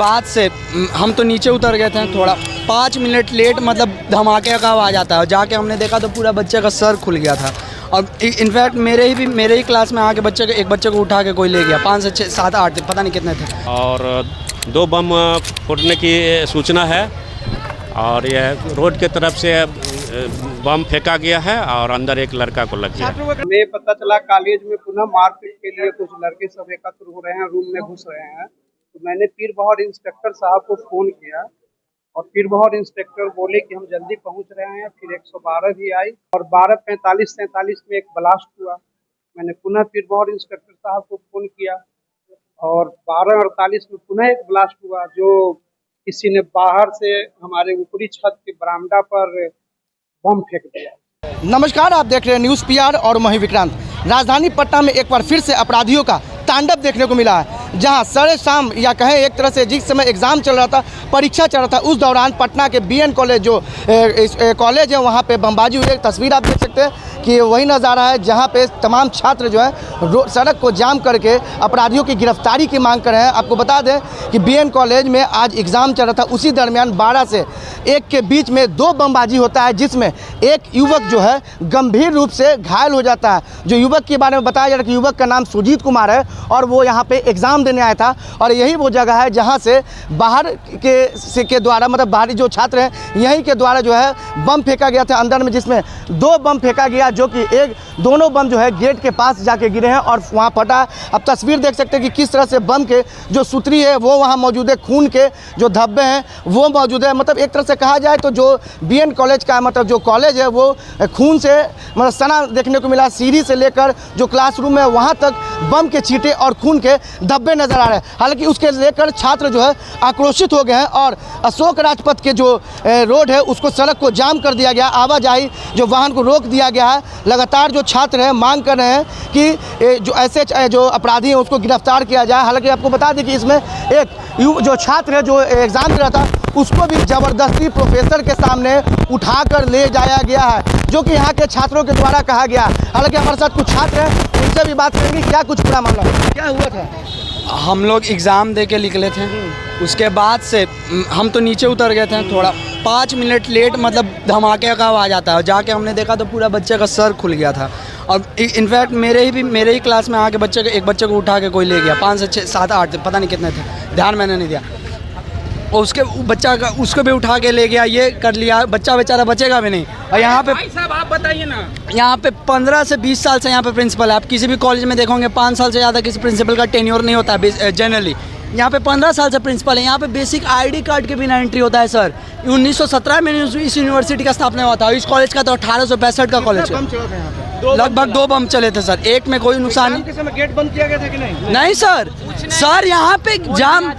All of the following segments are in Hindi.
बाद से हम तो नीचे उतर गए थे थोड़ा 5 मिनट लेट, मतलब धमाके का आवाज़ आता है। जाके हमने देखा तो पूरा बच्चे का सर खुल गया था। और इनफैक्ट मेरे ही क्लास में आके एक बच्चे को उठा के कोई ले गया। 5 से 6 7 8 थे, पता नहीं कितने थे। और 2 बम फूटने की सूचना है और यह रोड के तरफ से बम फेंका गया है और अंदर एक लड़का को लग गया। हमें पता चला कॉलेज में पुनः मारपीट के लिए कुछ लड़के सब एकत्र हो रहे हैं, रूम में घुस रहे हैं। तो मैंने पीर बहार इंस्पेक्टर साहब को फ़ोन किया और पीर बहार इंस्पेक्टर बोले कि हम जल्दी पहुंच रहे हैं। फिर 112 भी आई और 12:45-43 में एक ब्लास्ट हुआ। मैंने पुनः पीर बहार इंस्पेक्टर साहब को फ़ोन किया और 12:48 में पुनः एक ब्लास्ट हुआ, जो किसी ने बाहर से हमारे ऊपरी छत के बरामदा पर बम फेंक दिया। नमस्कार, आप देख रहे हैं न्यूज़ पीआर और मैं विक्रांत। राजधानी पटना में एक बार फिर से अपराधियों का तांडव देखने को मिला है, जहां साढ़े शाम या कहें एक तरह से जिस समय एग्ज़ाम चल रहा था, परीक्षा चल रहा था, उस दौरान पटना के बीएन कॉलेज जो कॉलेज है वहां पे बमबाजी हुई। एक तस्वीर आप देख सकते हैं कि वही नज़ारा है जहां पे तमाम छात्र जो है सड़क को जाम करके अपराधियों की गिरफ्तारी की मांग कर रहे हैं। आपको बता दें कि बीएन कॉलेज में आज एग्ज़ाम चल रहा था, उसी दरमियान 12 से 1 के बीच में 2 बमबाजी होता है, जिसमें एक युवक जो है गंभीर रूप से घायल हो जाता है। जो युवक के बारे में बताया जा रहा है कि युवक का नाम सुजीत कुमार है और वो यहाँ पे एग्ज़ाम देने आया था और यही वो जगह है जहाँ से बाहर के द्वारा, मतलब बाहरी जो छात्र हैं यहीं के द्वारा जो है बम फेंका गया था अंदर में, जिसमें 2 बम फेंका गया, जो कि दोनों बम जो है गेट के पास जाके गिरे हैं और वहाँ फटा। अब तस्वीर देख सकते हैं कि किस तरह से बम के जो सुतरी है वो वहाँ मौजूद है, खून के जो धब्बे हैं वो मौजूद है। मतलब एक तरह से कहा जाए तो जो बीएन कॉलेज का मतलब जो कॉलेज है वो खून से मतलब सना देखने को मिला। सीढ़ी से लेकर जो क्लासरूम है वहाँ तक बम के छींटे और खून के धब्बे नजर आ रहे हैं। हालांकि उसके लेकर छात्र जो है आक्रोशित हो गए हैं और अशोक राजपथ के जो रोड है उसको सड़क को जाम कर दिया गया, आवाजाही जो वाहन को रोक दिया गया है। लगातार जो छात्र हैं मांग कर रहे हैं कि जो ऐसे जो अपराधी हैं उसको गिरफ्तार किया जाए। हालांकि आपको बता दें कि इसमें एक जो छात्र है जो एग्ज़ाम दे रहा था उसको भी ज़बरदस्ती प्रोफेसर के सामने उठाकर ले जाया गया है, जो कि यहाँ के छात्रों के द्वारा कहा गया। हालांकि हमारे साथ कुछ छात्र हैं, उनसे भी बात करेंगे क्या कुछ पूरा मामला क्या हुआ था। हम लोग एग्ज़ाम दे के निकले थे, उसके बाद से हम तो नीचे उतर गए थे थोड़ा 5 मिनट लेट, मतलब धमाके का आवाज़ आता है। जाके हमने देखा तो पूरा बच्चे का सर खुल गया था। और इनफैक्ट मेरे ही क्लास में आके एक बच्चे को उठा के कोई ले गया। 5 से 6 7 8 थे, पता नहीं कितने थे, ध्यान मैंने नहीं दिया। और उसको भी उठा के ले गया, ये कर लिया। बच्चा बेचारा बचेगा भी नहीं। और यहाँ पे साहब आप बताइए ना, यहाँ पे 15 से 20 साल से यहाँ पे प्रिंसिपल है। आप किसी भी कॉलेज में देखोगे 5 साल से ज़्यादा किसी प्रिंसिपल का टेन्योर नहीं होता है जनरली। यहाँ पे 15 साल से प्रिंसिपल है। यहाँ पे बेसिक आईडी कार्ड के बिना एंट्री होता है सर। 1917 में इस यूनिवर्सिटी का स्थापना हुआ था। इस कॉलेज का तो 1865 का कॉलेज है। लगभग 2 बम चले थे सर, एक में कोई नुकसान नहीं। गेट बंद किया गया था कि नहीं सर यहाँ पे जाम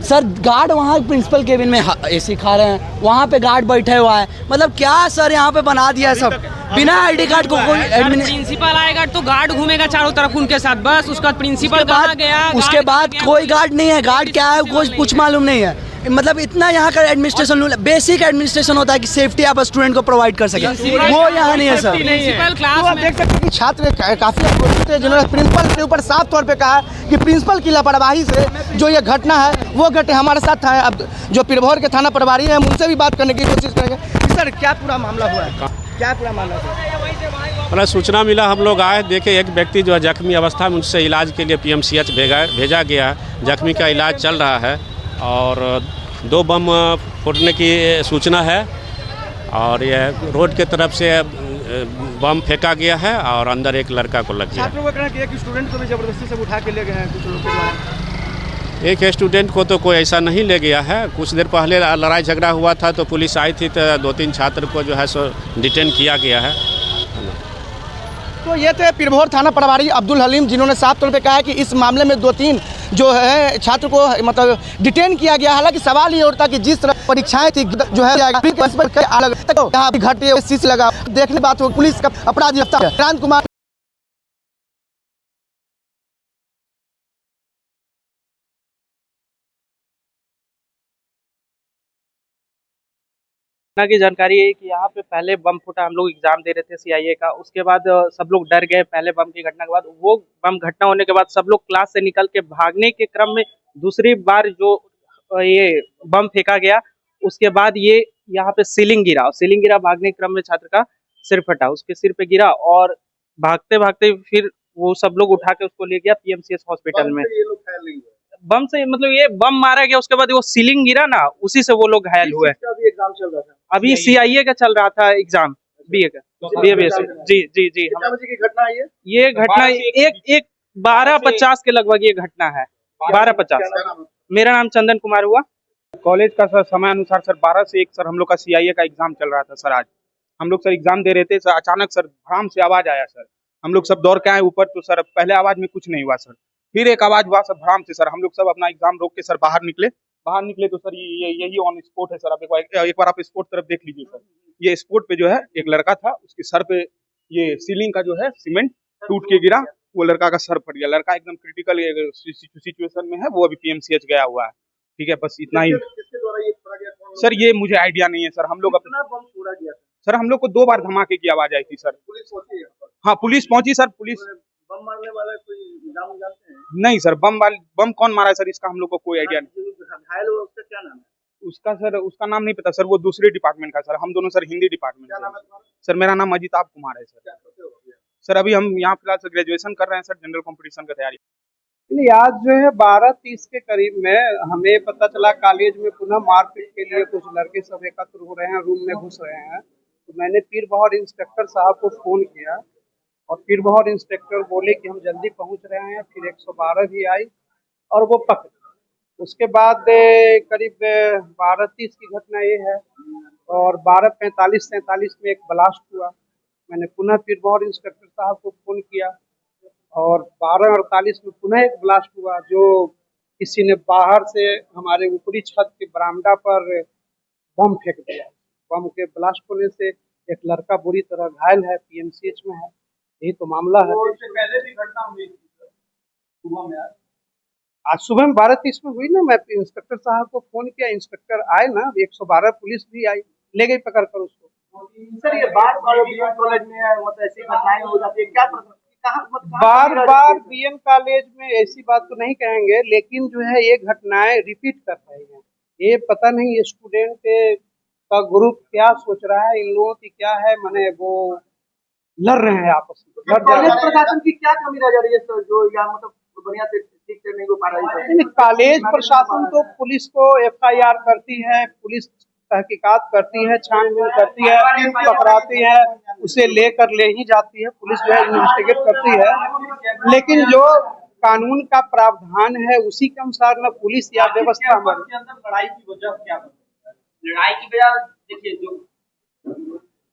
सर, गार्ड वहाँ प्रिंसिपल केबिन में एसी खा रहे हैं, वहाँ पे गार्ड बैठे हुआ है। मतलब क्या सर यहाँ पे बना दिया है सब बिना आईडी कार्ड को। कोई प्रिंसिपल आएगा तो गार्ड घूमेगा चारों तरफ उनके साथ, बस उसका प्रिंसिपल कहाँ गया। उसके बाद कोई गार्ड नहीं है। गार्ड क्या है कोई कुछ मालूम नहीं है। मतलब इतना यहाँ का एडमिनिस्ट्रेशन, बेसिक एडमिनिस्ट्रेशन होता है कि सेफ्टी आप स्टूडेंट को प्रोवाइड कर सके, वो यहाँ नहीं है सर। प्रिंसिपल क्लास आप देख सकते हैं कि छात्र काफी आक्रोशित है, जिन्होंने प्रिंसिपल के ऊपर साफ तौर पे कहा कि प्रिंसिपल की लापरवाही से जो ये घटना है वो घटे। हमारे साथ था अब जो पीरभौर के थाना प्रभारी है, हम उनसे भी बात करने की कोशिश करेंगे। सर क्या पूरा मामला हुआ है, क्या पूरा मामला है? मतलब सूचना मिला, हम लोग आए, देखे एक व्यक्ति जो है जख्मी अवस्था में, उससे इलाज के लिए PMCH भेजा गया है। जख्मी का इलाज चल रहा है और 2 बम फूटने की सूचना है और यह रोड के तरफ से बम फेंका गया है और अंदर एक लड़का को लग गया। छात्रों का कहना है कि एक स्टूडेंट को भी जबरदस्ती से उठा के ले गए हैं कुछ लोग के द्वारा। एक स्टूडेंट को तो कोई ऐसा नहीं ले गया है। कुछ देर पहले लड़ाई झगड़ा हुआ था तो पुलिस आई थी, तो 2-3 छात्र को जो है सो डिटेन किया गया है। तो ये थे पीरभौर थाना प्रभारी अब्दुल हलीम, जिन्होंने साफ तौर पे कहा है कि इस मामले में 2-3 जो है छात्र को मतलब डिटेन किया गया। हालांकि सवाल ये उठता कि जिस तरह परीक्षाएं थी जो है अलग यहाँ घटे शीश लगा देखने बात हो, पुलिस का अपराधी क्रांत कुमार की जानकारी है कि यहाँ पे पहले बम फूटा, हम लोग एग्जाम दे रहे थे CIA का। उसके बाद सब लोग डर गए पहले बम की घटना के बाद। वो बम घटना होने के बाद सब लोग क्लास से निकल के भागने के क्रम में दूसरी बार जो ये बम फेंका गया। उसके बाद ये यहाँ पे सीलिंग गिरा, भागने के क्रम में छात्र का सिर फटा, उसके सिर पे गिरा और भागते भागते फिर वो सब लोग उठा के उसको ले गया पीएमसीएच हॉस्पिटल में। बम से मतलब ये बम मारा गया, उसके बाद वो सीलिंग गिरा ना, उसी से वो लोग घायल हुए। एग्जाम चल रहा था, अभी सीआईए का चल रहा था एग्जाम, बीए का, बीए। जी जी जी। कितना बजे की घटना है ये घटना एक 12:50 के लगभग ये घटना है, 12:50। मेरा नाम चंदन कुमार हुआ। कॉलेज का सर समय अनुसार सर 12 से 1 सर हम लोग का सीआईए का एग्जाम चल रहा था सर। आज हम लोग सर एग्जाम दे रहे थे सर, अचानक सर भड़ाम से आवाज आया सर। हम लोग सब दौड़ के आए ऊपर, तो सर पहले आवाज में कुछ नहीं हुआ सर, फिर एक आवाज हुआ सर भड़ाम से सर। हम लोग सब अपना एग्जाम रोक के सर बाहर निकले तो सर यही ऑन स्पॉट है सर। आप एक बार आप स्पॉट तरफ देख लीजिए सर। ये स्पॉट पे जो है एक लड़का था, उसके सर पे ये सीलिंग का जो है सीमेंट टूट के गिरा, वो लड़का का सर फट गया। लड़का एकदम क्रिटिकल सिचुएशन में है, वो अभी पीएमसीएच गया हुआ है। ठीक है, बस इतना ही सर। ये मुझे आइडिया नहीं है सर। हम लोग अपना बम छोड़ा गया सर, हम लोग को 2 बार धमाके की आवाज आई थी सर। पुलिस पहुंची? हाँ पुलिस पहुंची सर। पुलिस बम मारने वाला कोई नाम जानते हैं? नहीं सर, बम कौन मारा है सर, इसका हम लोग को कोई आइडिया नहीं। घायल हुआ उसका क्या नाम है? उसका सर उसका नाम नहीं पता सर, वो दूसरे डिपार्टमेंट का सर। हम दोनों सर हिंदी डिपार्टमेंट। क्या नाम है तुम्हारा? सर मेरा नाम अजिताभ कुमार है सर। सर अभी हम यहाँ फिलहाल सर ग्रेजुएशन कर रहे हैं सर, जनरल कंपटीशन की तैयारी। आज जो है 12:30 के करीब में हमें पता चला कॉलेज में पुनः मारपीट के लिए कुछ लड़के सब एकत्र हो रहे हैं, रूम में घुस रहे हैं। तो मैंने पीर बहादुर इंस्पेक्टर साहब को फ़ोन किया और पीर बहादुर इंस्पेक्टर बोले कि हम जल्दी पहुंच रहे हैं। फिर 112 भी आई और वो पकड़। उसके बाद करीब 12:30 की घटना ये है और 12:45-47 में एक ब्लास्ट हुआ। मैंने पुनः पीर बहादुर इंस्पेक्टर साहब को फ़ोन किया और 12:48 में पुनः एक ब्लास्ट हुआ, जो किसी ने बाहर से हमारे ऊपरी छत के बरामदा पर बम फेंक दिया। बम के ब्लास्ट होने से एक लड़का बुरी तरह घायल है, पीएमसीएच में है। यही तो मामला है। उससे पहले भी घटना हुई थी सुबह में? आज सुबह में 12:30 में हुई ना। मैं इंस्पेक्टर साहब को फोन किया, इंस्पेक्टर आए ना, 112 पुलिस भी आई, ले गई पकड़ कर उसको। सर ये बार बार बीएन कॉलेज में मतलब ऐसी घटनाएं हो जाती है, क्या बार बार बीएन कॉलेज में ऐसी बात तो नहीं कहेंगे, लेकिन जो है ये घटनाएं रिपीट कर रही हैं। ये पता नहीं ये स्टूडेंट का ग्रुप क्या सोच रहा है, इन लोगों की क्या है, माने वो लड़ रहे हैं आपस में। कॉलेज प्रशासन की क्या कमी रह जा रही है सर, जो यहाँ मतलब बढ़िया से ठीक से नहीं हो पा रही है? कॉलेज प्रशासन तो पुलिस को एफआईआर करती है, पुलिस तहकीकात करती है, छानबीन करती है, पकड़ाती है, उसे लेकर ले ही जाती है, पुलिस जो है इन्वेस्टिगेट करती है। लेकिन जो कानून का प्रावधान है उसी के अनुसार न पुलिस या व्यवस्था हमारे अंदर। लड़ाई की वजह क्या है? लड़ाई की वजह देखिए, जो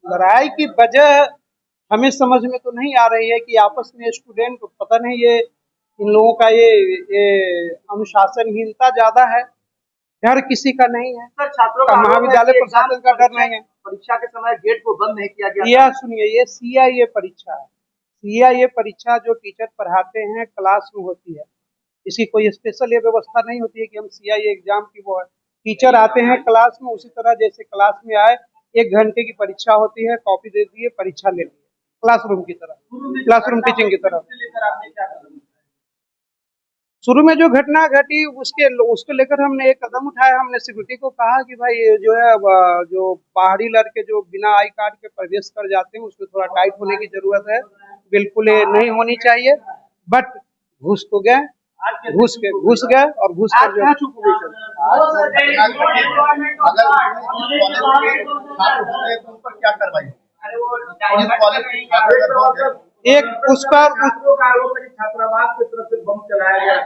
लड़ाई की वजह हमें समझ में तो नहीं आ रही है कि आपस में स्टूडेंट को पता नहीं, ये इन लोगों का ये अनुशासनहीनता ज्यादा है, डर किसी का नहीं है। सर छात्रों का महाविद्यालय प्रशासन का डर नहीं है। परीक्षा के समय गेट को बंद नहीं किया गया। यह सुनिए, ये सीआईए परीक्षा है। सीआईए परीक्षा जो टीचर पढ़ाते हैं क्लास में होती है, इसकी कोई स्पेशल ये व्यवस्था नहीं होती है कि हम सीआईए एग्जाम की वो है। टीचर आते हैं क्लास में, उसी तरह जैसे क्लास में आए, 1 घंटे की परीक्षा होती है, कॉपी दे दिए, परीक्षा ले ली, क्लासरूम की तरह, क्लासरूम टीचिंग की तरह। शुरू में जो घटना घटी उसको लेकर हमने एक कदम उठाया। हमने सिक्योरिटी को कहा कि भाई ये जो है जो बाहरी लड़के जो बिना आई कार्ड के प्रवेश कर जाते हैं उसमें थोड़ा टाइट होने की जरूरत है, बिल्कुल ये नहीं होनी चाहिए। बट घुस तो गए, घुस गए और घुस कर क्या करवाई? एक उस पर छात्रावास की तरफ से बम चलाया गया,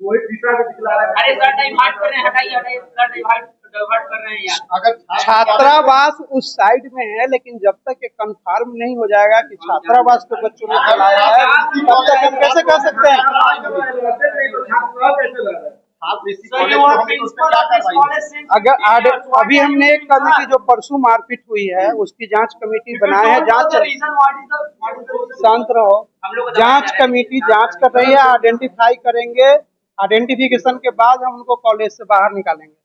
वही तीसरा भी दिखला रहा है। अरे सर डाइवर्ट कर रहे हैं, हटाइए सर, डाइवर्ट कर रहे हैं यार। अगर छात्रावास उस साइड में है, लेकिन जब तक ये कंफर्म नहीं हो जाएगा कि छात्रावास को बच्चों ने चलाया है, तब तक हम कैसे कह सकते हैं? अगर अभी हमने एक कमेटी जो परसों मारपीट हुई है उसकी जांच कमेटी बनाए है, शांत रहो, जांच कमेटी जांच कर रही है, आइडेंटिफाई करेंगे, आइडेंटिफिकेशन के बाद हम उनको कॉलेज से बाहर निकालेंगे।